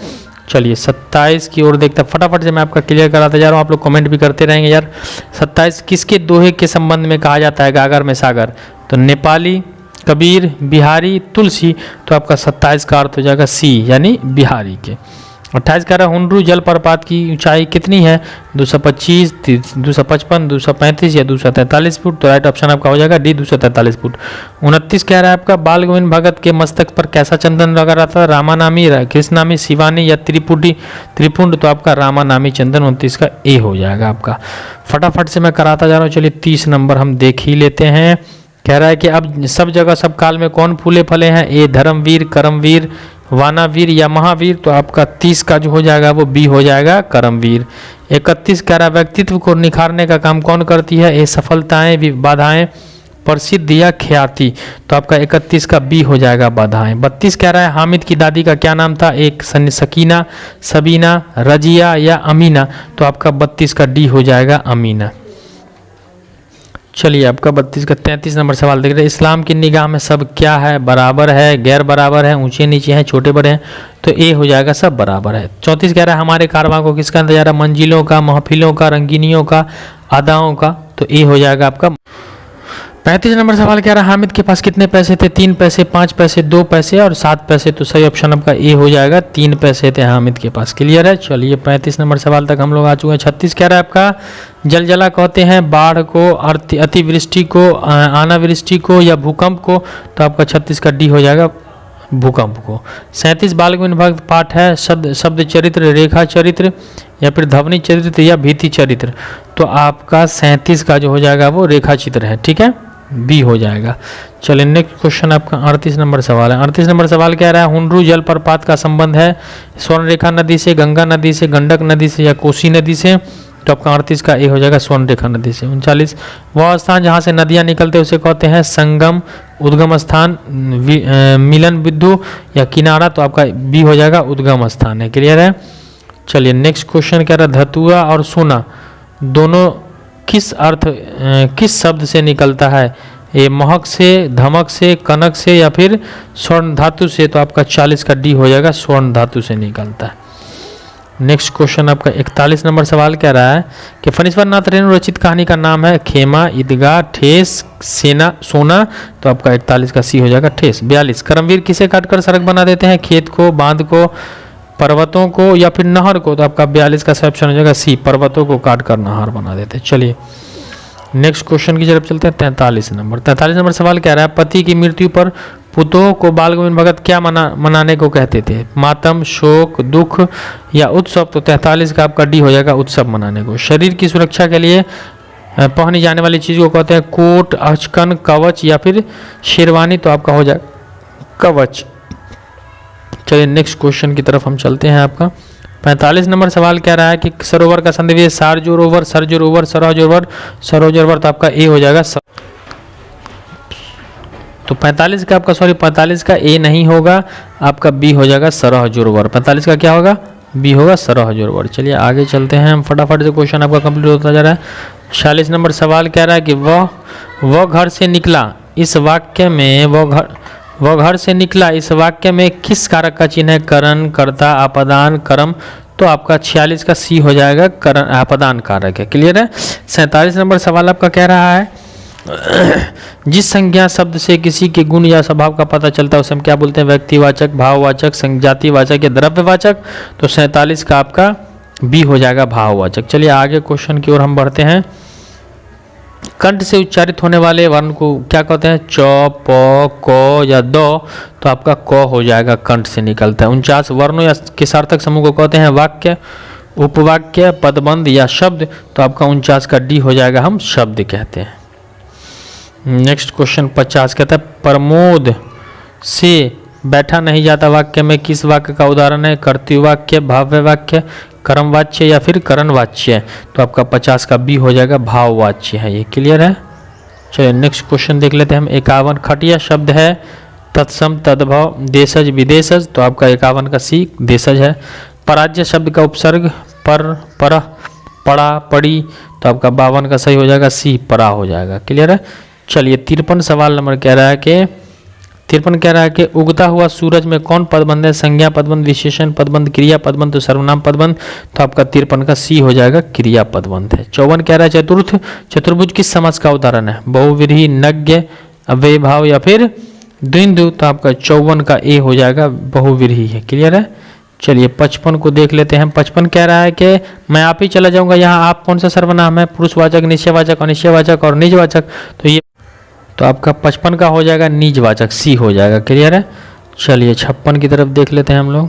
चलिए 27 की ओर देखते हैं, फटाफट से मैं आपका क्लियर कराते जा रहा हूँ, आप लोग कमेंट भी करते रहेंगे यार। 27 किसके दोहे के संबंध में कहा जाता है गागर में सागर? तो नेपाली, कबीर, बिहारी, तुलसी। तो आपका 27 का अर्थ हो जाएगा सी यानी बिहारी के। 28 कह रहा है हुंडरू जलप्रपात की ऊंचाई कितनी है? 225, 255, 235 या 243 फुट। तो राइट ऑप्शन आपका हो जाएगा डी 243 फुट। 29 कह रहा है आपका बाल गोविंद भगत के मस्तक पर कैसा चंदन लगा रहा था? रामानामी, कृष्णामी, शिवानी या त्रिपुंड। तो आपका रामानामी चंदन 29 का ए हो जाएगा आपका। फटाफट से मैं कराता जा रहा हूँ। चलिए 30 नंबर हम देख ही लेते हैं। कह रहा है कि अब सब जगह सब काल में कौन फूले फले हैं? ए धर्मवीर, कर्मवीर, वानावीर या महावीर। तो आपका 30 का जो हो जाएगा वो बी हो जाएगा कर्मवीर। 31 कह रहा व्यक्तित्व को निखारने का काम कौन करती है? ए सफलताएं, बाधाएं, प्रसिद्ध या ख्याति। तो आपका 31 का बी हो जाएगा बाधाएं। 32 कह रहा है हामिद की दादी का क्या नाम था? एक सकीना, सबीना, रजिया या अमीना। तो आपका 32 का डी हो जाएगा अमीना। चलिए आपका 32 का 33 नंबर सवाल देख रहे हैं। इस्लाम की निगाह में सब क्या है? बराबर है, गैर बराबर है, ऊंचे नीचे हैं, छोटे बड़े हैं। तो ए हो जाएगा सब बराबर है। 34 कह रहा है हमारे कारवां को किसका इंतजार है? मंजिलों का, महफिलों का, रंगीनियों का, अदाओं का। तो ए हो जाएगा आपका। 35 नंबर सवाल कह रहा है हामिद के पास कितने पैसे थे? 3 पैसे, 5 पैसे, 2 पैसे और 7 पैसे। तो सही ऑप्शन आपका ए हो जाएगा, 3 पैसे थे हामिद के पास। क्लियर है। चलिए 35 नंबर सवाल तक हम लोग आ चुके हैं। 36 कह रहा है आपका जलजला कहते हैं बाढ़ को, अतिवृष्टि को, अनावृष्टि को या भूकंप को। तो आपका 36 का डी हो जाएगा भूकंप को। 37 बाल गोविंद भगत पाठ है शब्द चरित्र, रेखा चरित्र या फिर ध्वनि चरित्र या भीति चरित्र। तो आपका 37 का जो हो जाएगा वो रेखा चित्र है। ठीक है, बी हो जाएगा। चलिए नेक्स्ट क्वेश्चन आपका 38 नंबर सवाल है। 38 नंबर सवाल कह रहा है हुंडरू जलप्रपात का संबंध है स्वर्णरेखा नदी से, गंगा नदी से, गंडक नदी से या कोसी नदी से। तो आपका 38 का ए हो जाएगा स्वर्णरेखा नदी से। 39 वह स्थान जहाँ से नदियाँ निकलते हैं उसे कहते हैं संगम, उद्गम स्थान, मिलन बिंदु या किनारा। तो आपका बी हो जाएगा उद्गम स्थान है। क्लियर है। चलिए नेक्स्ट क्वेश्चन कह रहा है धतुआ और सोना दोनों किस शब्द से निकलता है? ये महक से, धमक से, कनक से या फिर स्वर्ण धातु से। तो आपका 40 का डी हो जाएगा स्वर्ण धातु से निकलता है। नेक्स्ट क्वेश्चन आपका 41 नंबर सवाल कह रहा है कि फणीश्वर नाथ रेणु रचित कहानी का नाम है खेमा, ईदगाह, ठेस, सेना, सोना। तो आपका 41 का सी हो जाएगा ठेस। 42 करमवीर किसे काटकर सड़क बना देते हैं? खेत को, बांध को, पर्वतों को या फिर नहर को। तो आपका 42 का सही ऑप्शन हो जाएगा सी, पर्वतों को काटकर नहर बना देते हैं। चलिए नेक्स्ट क्वेश्चन की तरफ चलते हैं। 43 नंबर सवाल कह रहा है पति की मृत्यु पर पुतों को बाल गोविंद भगत क्या मनाने को कहते थे? मातम, शोक, दुख या उत्सव। तो 43 का आपका डी हो जाएगा उत्सव मनाने को। शरीर की सुरक्षा के लिए पहनी जाने वाली चीज को कहते हैं कोट, अचकन, कवच या फिर शेरवानी। तो आपका हो जाएगा कवच। चलिए नेक्स्ट क्वेश्चन की तरफ हम चलते हैं। आपका 45 नंबर सवाल कह रहा है कि सरोवर का संधिवेश सारजोरोवर, सरजोरोवर, सरोजोरवर, सरोजोरवर। तो आपका ए हो जाएगा तो 45 का आपका 45 का ए नहीं होगा, आपका बी हो जाएगा सरहजोरवर। 45 का क्या होगा? बी होगा सरहजोरवर। चलिए आगे चलते हैं हम, फटाफट से क्वेश्चन आपका कंप्लीट होता जा रहा है। 46 नंबर सवाल कह रहा है कि वह घर से निकला इस वाक्य में वह घर से निकला इस वाक्य में किस कारक का चिन्ह है? करण, कर्ता, आपदान, कर्म। तो आपका 46 का सी हो जाएगा करण, आपदान कारक है। क्लियर है। 47 नंबर सवाल आपका कह रहा है जिस संज्ञा शब्द से किसी के गुण या स्वभाव का पता चलता है उसे हम क्या बोलते हैं? व्यक्तिवाचक, भाववाचक, जातिवाचक या द्रव्यवाचक। तो 47 का आपका बी हो जाएगा भाववाचक। चलिए आगे क्वेश्चन की ओर हम बढ़ते हैं। कंठ से उच्चारित होने वाले वर्ण को क्या कहते हैं? च, प, क या द। तो आपका क हो जाएगा कंठ से निकलता है। 49 वर्णों या के सार्थक समूह को कहते हैं वाक्य, उपवाक्य, पदबंध या शब्द। तो आपका 49 का डी हो जाएगा हम शब्द कहते हैं। नेक्स्ट क्वेश्चन 50 कहता है प्रमोद से बैठा नहीं जाता वाक्य में किस वाक्य का उदाहरण है? कर्तृवाक्य, भाव्यवाक्य, कर्मवाच्य या फिर करणवाच्य। तो आपका 50 का बी हो जाएगा भाववाच्य है। ये क्लियर है। चलिए नेक्स्ट क्वेश्चन देख लेते हैं हम। 51 खटिया शब्द है तत्सम, तद्भव, देशज, विदेशज। तो आपका 51 का सी देशज है। पराज्य शब्द का उपसर्ग पर, परह, पड़ा, पड़ी। तो आपका 52 का सही हो जाएगा सी, परा हो जाएगा। क्लियर है। चलिए 53 सवाल नंबर कह रहा है कि 53 कह रहा है कि उगता हुआ सूरज में कौन पदबंध है? संज्ञा पदबंध, विशेषण पदबंध, क्रिया पदबंध, तो सर्वनाम पदबंध। तो आपका 53 का सी हो जाएगा, क्रिया पदबंध है। 54 कह रहा है चतुर्भुज किस समास का उदाहरण है? बहुव्रीहि, नज्ञ, अव्ययभाव या फिर द्विंदु। तो आपका 54 का ए हो जाएगा, बहुव्रीहि है। क्लियर है। चलिए 55 को देख लेते हैं। 55 कह रहा है कि मैं आप ही चला जाऊंगा, यहाँ आप कौन सा सर्वनाम है? पुरुषवाचक, निश्चयवाचक, अनिश्चयवाचक और निजवाचक। तो ये तो आपका 55 का हो जाएगा निजवाचक, सी हो जाएगा। क्लियर है। चलिए 56 की तरफ देख लेते हैं हम लोग।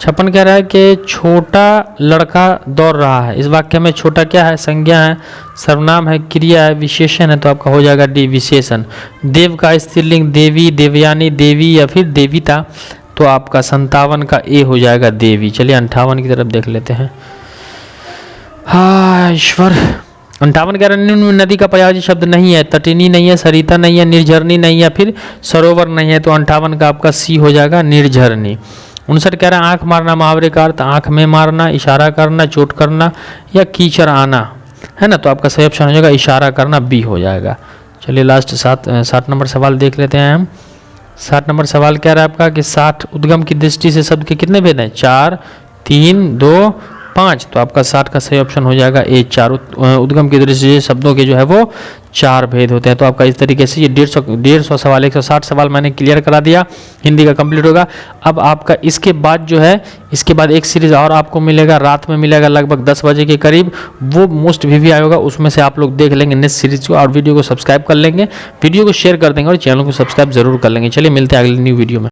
56 कह रहा है कि छोटा लड़का दौड़ रहा है। इस वाक्य में छोटा क्या है? संज्ञा है, सर्वनाम है, क्रिया है, विशेषण है। तो आपका हो जाएगा डी, विशेषण। देव का स्त्रीलिंग देवी, देवयानी, देवी या फिर देविता। तो आपका 57 का ए हो जाएगा, देवी। चलिए 58 की तरफ देख लेते हैं। हाँ ईश्वर। 58 कह रहे हैं नदी का पर्यायवाची शब्द नहीं है, तटिनी नहीं है, सरिता नहीं है, निर्झरनी नहीं है, फिर सरोवर नहीं है। तो 58 का आपका सी हो जाएगा, निर्झरनी। 59 कह रहा है आंख मारना मुहावरे का अर्थ आंख में मारना, इशारा करना, चोट करना या कीचड़ आना है ना। तो आपका सही ऑप्शन हो जाएगा इशारा करना, बी हो जाएगा। चलिए लास्ट 60 नंबर सवाल देख लेते हैं हम। 60 नंबर सवाल कह रहा है आपका कि 60 उद्गम की दृष्टि से शब्द के कितने भेद हैं? 4, 3, 2, 5। तो आपका 60 का सही ऑप्शन हो जाएगा ए, 4 उद्गम की दृष्टि से शब्दों के जो है वो 4 भेद होते हैं। तो आपका इस तरीके से ये 150 सवाल 160 सवाल मैंने क्लियर करा दिया, हिंदी का कंप्लीट होगा। अब आपका इसके बाद जो है, इसके बाद एक सीरीज और आपको मिलेगा, रात में मिलेगा लगभग 10 बजे के करीब। वो मोस्ट वीवी आएगा, उसमें से आप लोग देख लेंगे नेक्स्ट सीरीज को और वीडियो को सब्सक्राइब कर लेंगे, वीडियो को शेयर कर देंगे और चैनल को सब्सक्राइब जरूर कर लेंगे। चलिए मिलते हैं अगले न्यू वीडियो में।